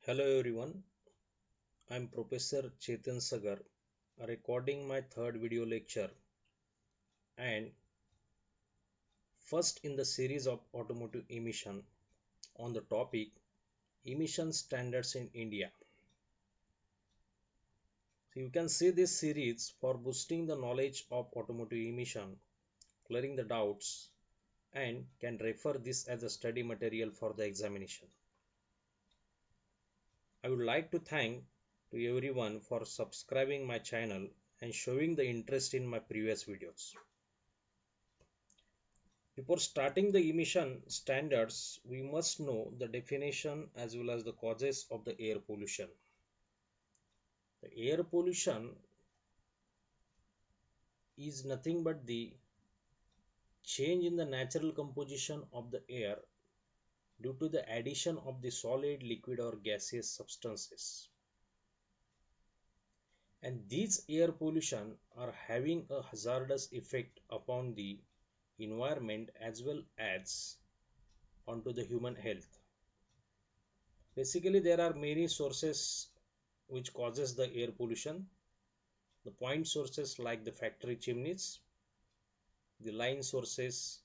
Hello everyone, I'm Professor Chetan Sagar, recording my third video lecture and first in the series of automotive emission on the topic emission standards in India. So you can see this series for boosting the knowledge of automotive emission, clearing the doubts, and can refer this as a study material for the examination. I would like to thank to everyone for subscribing my channel and showing the interest in my previous videos. Before starting the emission standards, we must know the definition as well as the causes of the air pollution. The air pollution is nothing but the change in the natural composition of the air due to the addition of the solid, liquid, or gaseous substances. And these air pollution are having a hazardous effect upon the environment as well as onto the human health. Basically, there are many sources which causes the air pollution. The point sources like the factory chimneys, the line sources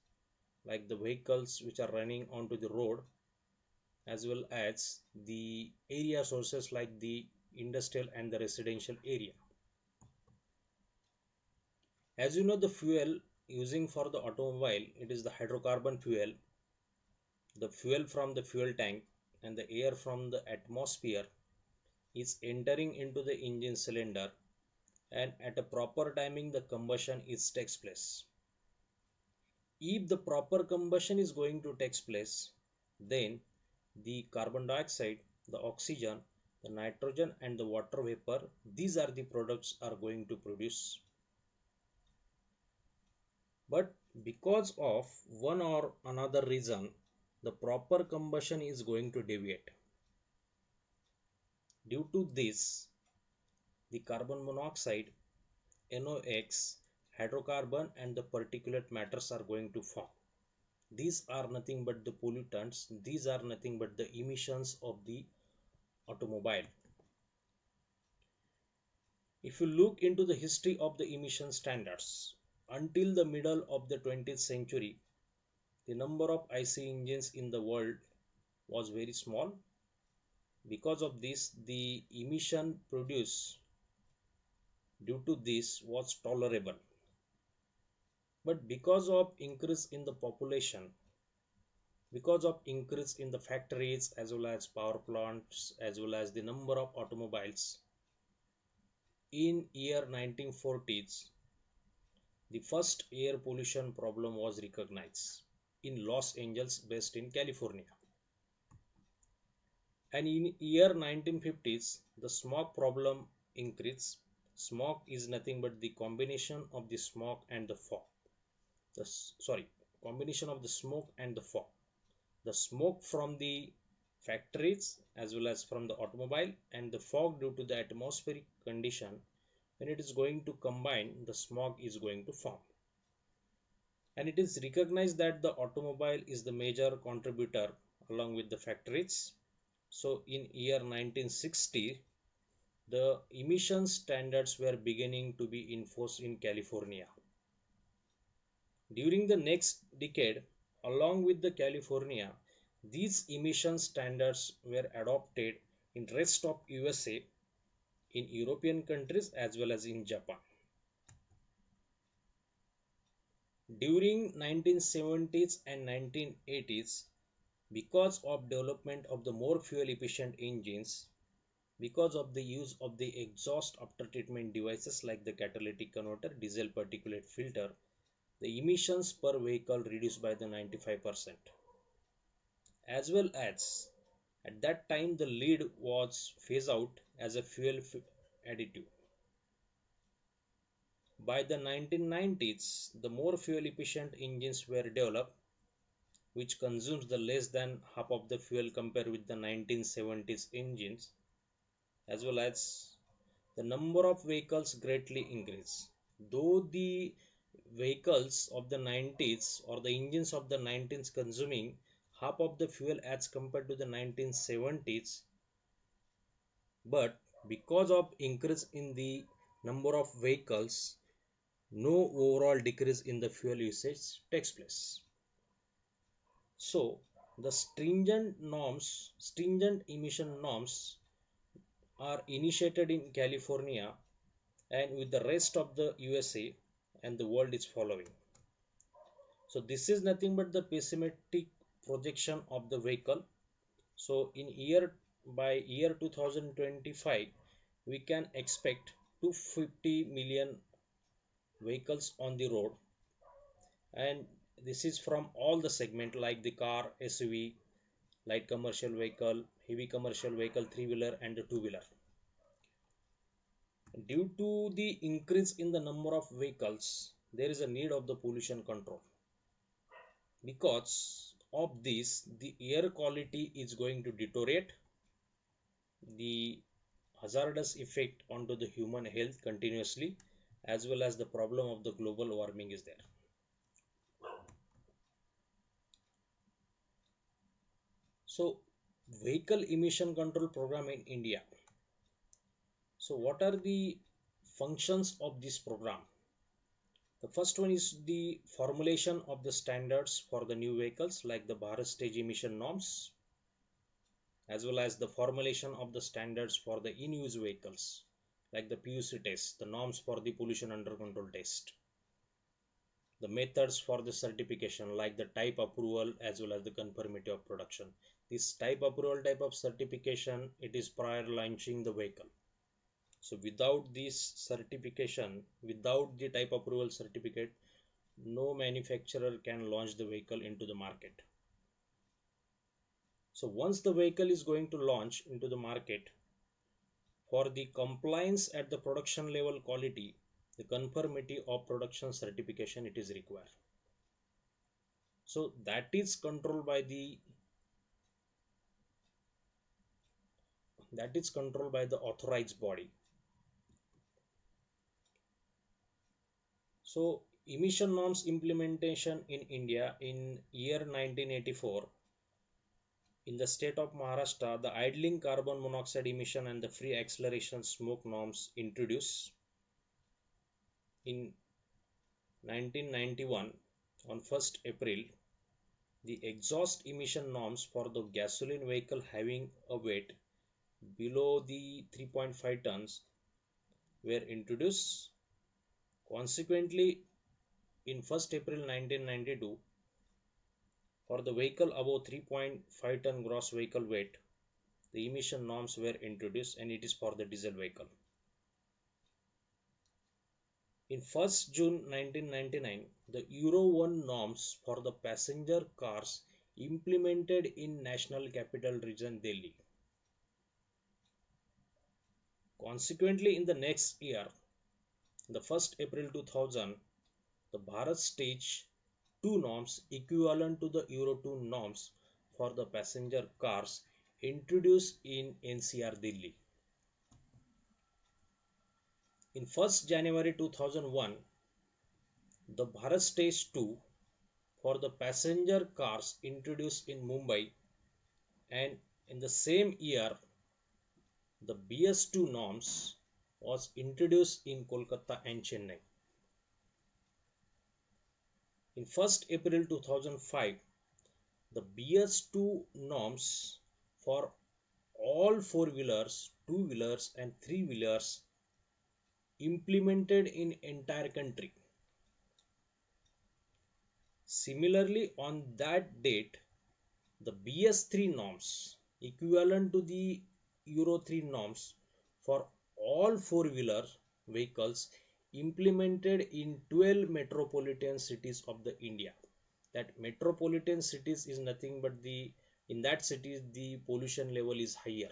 like the vehicles which are running onto the road, as well as the area sources like the industrial and the residential area. As you know, the fuel using for the automobile, it is the hydrocarbon fuel, the fuel from the fuel tank, and the air from the atmosphere is entering into the engine cylinder, and at a proper timing the combustion is takes place. If the proper combustion is going to take place, then the carbon dioxide, the oxygen, the nitrogen and the water vapor, these are the products are going to produce. But because of one or another reason, the proper combustion is going to deviate. Due to this, the carbon monoxide, NOx, hydrocarbon and the particulate matters are going to form. These are nothing but the pollutants. These are nothing but the emissions of the automobile. If you look into the history of the emission standards, until the middle of the 20th century, the number of IC engines in the world was very small. Because of this, the emission produced due to this was tolerable. But because of increase in the population, because of increase in the factories as well as power plants as well as the number of automobiles, in year 1940s, the first air pollution problem was recognized in Los Angeles based in California. And in year 1950s, the smog problem increased. Smog is nothing but the combination of the smog and the fog. Combination of the smoke and the fog. The smoke from the factories as well as from the automobile and the fog due to the atmospheric condition, when it is going to combine, the smog is going to form. And it is recognized that the automobile is the major contributor along with the factories. So in year 1960, the emission standards were beginning to be enforced in California. During the next decade, along with the California, these emission standards were adopted in rest of USA, in European countries as well as in Japan. During 1970s and 1980s, because of development of the more fuel efficient engines, because of the use of the exhaust after treatment devices like the catalytic converter, diesel particulate filter, the emissions per vehicle reduced by the 95%. As well as at that time the lead was phased out as a fuel additive. By the 1990s, the more fuel efficient engines were developed, which consumes the less than half of the fuel compared with the 1970s engines, as well as the number of vehicles greatly increased. Though the vehicles of the 90s or the engines of the 90s consuming half of the fuel as compared to the 1970s, but because of increase in the number of vehicles, no overall decrease in the fuel usage takes place. So the stringent emission norms are initiated in California and with the rest of the USA, and the world is following. So this is nothing but the pessimistic projection of the vehicle. So in year 2025, we can expect 250 million vehicles on the road, and this is from all the segment like the car, SUV, light commercial vehicle, heavy commercial vehicle, three-wheeler and the two-wheeler. Due to the increase in the number of vehicles, there is a need of the pollution control. Because of this, the air quality is going to deteriorate, the hazardous effect onto the human health continuously, as well as the problem of the global warming is there. So, vehicle emission control program in India. So, what are the functions of this program? The first one is the formulation of the standards for the new vehicles like the Bharat stage emission norms, as well as the formulation of the standards for the in-use vehicles like the PUC test, the norms for the pollution under control test, the methods for the certification like the type approval as well as the conformity of production. This type approval type of certification, it is prior launching the vehicle. So without this certification, without the type approval certificate, no manufacturer can launch the vehicle into the market. So once the vehicle is going to launch into the market, for the compliance at the production level quality, the conformity of production certification it is required. So that is controlled by the authorized body. So emission norms implementation in India in year 1984, in the state of Maharashtra, the idling carbon monoxide emission and the free acceleration smoke norms introduced. In 1991, on 1st April, the exhaust emission norms for the gasoline vehicle having a weight below the 3.5 tons were introduced. Consequently, in 1st April 1992, for the vehicle above 3.5 ton gross vehicle weight, the emission norms were introduced, and it is for the diesel vehicle. In 1st June 1999, the Euro 1 norms for the passenger cars implemented in National Capital Region Delhi. Consequently, in the next year, the 1st April 2000, the Bharat Stage 2 norms equivalent to the Euro 2 norms for the passenger cars introduced in NCR Delhi. In 1st January 2001, the Bharat Stage 2 for the passenger cars introduced in Mumbai, and in the same year the BS2 norms was introduced in Kolkata and Chennai. In 1st April 2005, the BS2 norms for all four-wheelers, two-wheelers and three-wheelers implemented in entire country. Similarly, on that date, the BS3 norms equivalent to the Euro 3 norms for all four-wheeler vehicles implemented in 12 metropolitan cities of the India. That metropolitan cities is nothing but in that cities the pollution level is higher.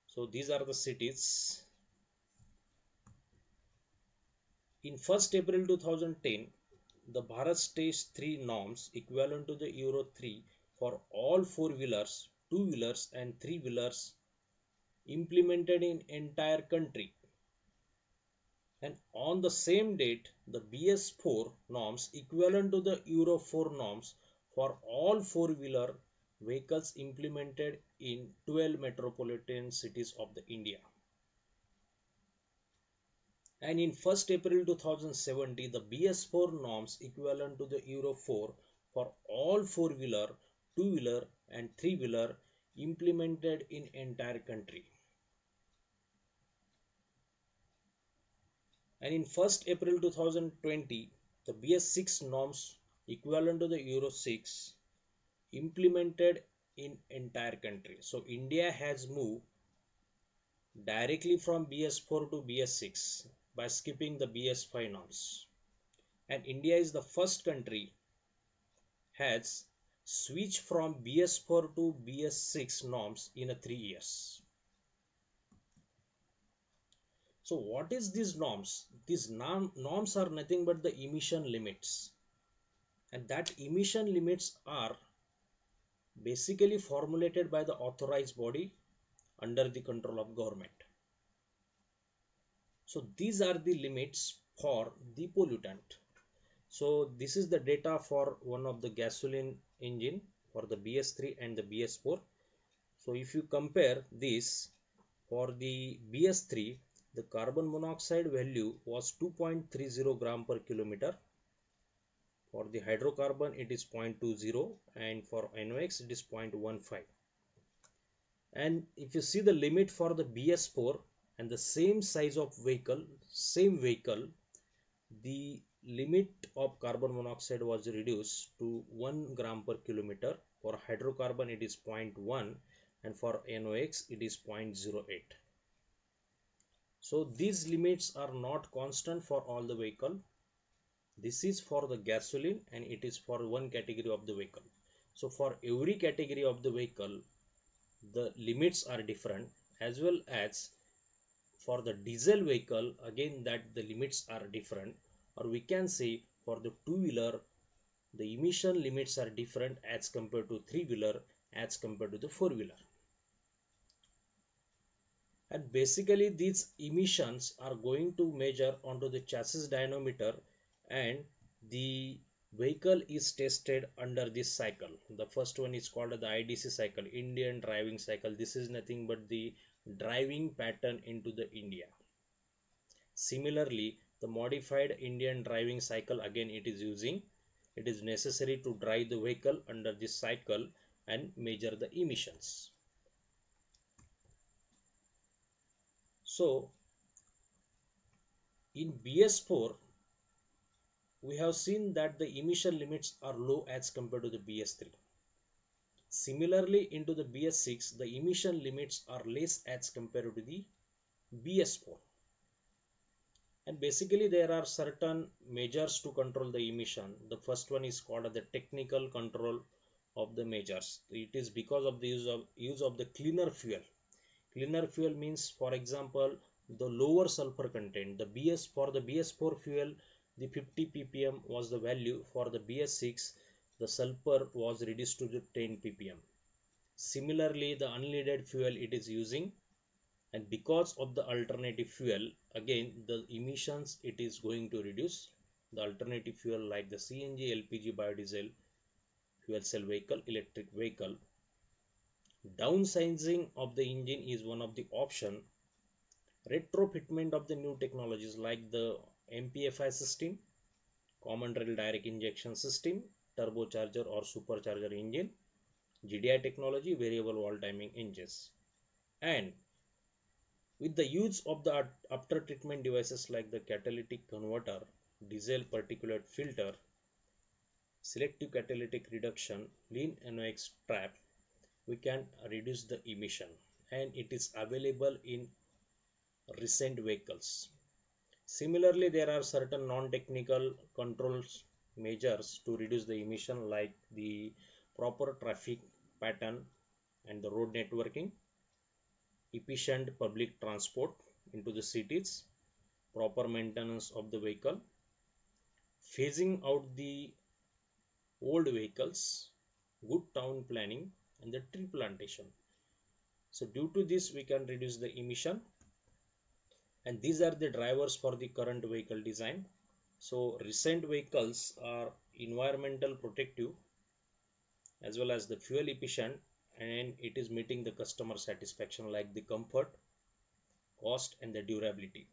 So these are the cities. In 1st April 2010, the Bharat Stage 3 norms equivalent to the Euro 3 for all four-wheelers, two-wheelers and three-wheelers implemented in entire country. And on the same date, the BS4 norms equivalent to the Euro 4 norms for all four-wheeler, vehicles implemented in 12 metropolitan cities of the India. And in 1st April 2070, the BS4 norms equivalent to the Euro 4 for all four-wheeler, two-wheeler and three-wheeler implemented in entire country. And in 1st April 2020, the BS6 norms equivalent to the Euro 6 implemented in entire country. So India has moved directly from BS4 to BS6 by skipping the BS5 norms. And India is the first country has switched from BS4 to BS6 norms in 3 years. So what is these norms? These norms are nothing but the emission limits. And that emission limits are basically formulated by the authorized body under the control of government. So these are the limits for the pollutant. So this is the data for one of the gasoline engine for the BS3 and the BS4. So if you compare this for the BS3, the carbon monoxide value was 2.30 gram per kilometer. For the hydrocarbon it is 0.20 and for NOx it is 0.15. And if you see the limit for the BS4 and the same size of vehicle, the limit of carbon monoxide was reduced to 1 gram per kilometer. For hydrocarbon it is 0.1 and for NOx it is 0.08. So these limits are not constant for all the vehicle. This is for the gasoline and it is for one category of the vehicle. So for every category of the vehicle, the limits are different, as well as for the diesel vehicle, again that the limits are different, or we can say for the two-wheeler, the emission limits are different as compared to three-wheeler, as compared to the four-wheeler. And basically these emissions are going to measure onto the chassis dynamometer, and the vehicle is tested under this cycle. The first one is called the IDC cycle, Indian driving cycle. This is nothing but the driving pattern into the India. Similarly, the modified Indian driving cycle, again it is necessary to drive the vehicle under this cycle and measure the emissions. So in BS4 we have seen that the emission limits are low as compared to the BS3. Similarly, into the BS6, the emission limits are less as compared to the BS4. And basically there are certain measures to control the emission. The first one is called the technical control of the measures. It is because of the use of the cleaner fuel. Cleaner fuel means, for example, the lower sulfur content. For the BS4 fuel, the 50 ppm was the value. For the BS6, the sulfur was reduced to the 10 ppm. Similarly, the unleaded fuel it is using, and because of the alternative fuel, again the emissions it is going to reduce. The alternative fuel like the CNG, LPG, biodiesel, fuel cell vehicle, electric vehicle. Downsizing of the engine is one of the option. Retrofitment of the new technologies like the MPFI system, common rail direct injection system, turbocharger or supercharger engine, GDI technology, variable valve timing engines. And with the use of the after treatment devices like the catalytic converter, diesel particulate filter, selective catalytic reduction, lean NOx trap, we can reduce the emission, and it is available in recent vehicles. Similarly, there are certain non-technical controls measures to reduce the emission like the proper traffic pattern and the road networking, efficient public transport into the cities, proper maintenance of the vehicle, phasing out the old vehicles, good town planning and the tree plantation. So due to this we can reduce the emission, and these are the drivers for the current vehicle design. So recent vehicles are environmental protective as well as the fuel efficient, and it is meeting the customer satisfaction like the comfort, cost and the durability.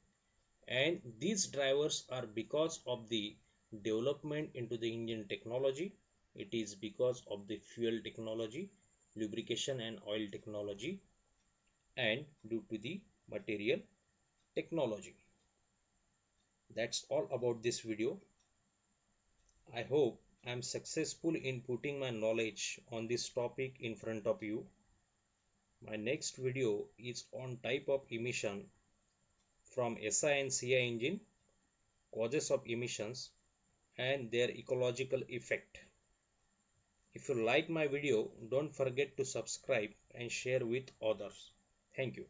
And these drivers are because of the development into the engine technology. It is because of the fuel technology, lubrication and oil technology, and due to the material technology. That's all about this video. I hope I am successful in putting my knowledge on this topic in front of you. My next video is on type of emission from SI and CI engine, causes of emissions and their ecological effect. If you like my video, don't forget to subscribe and share with others. Thank you.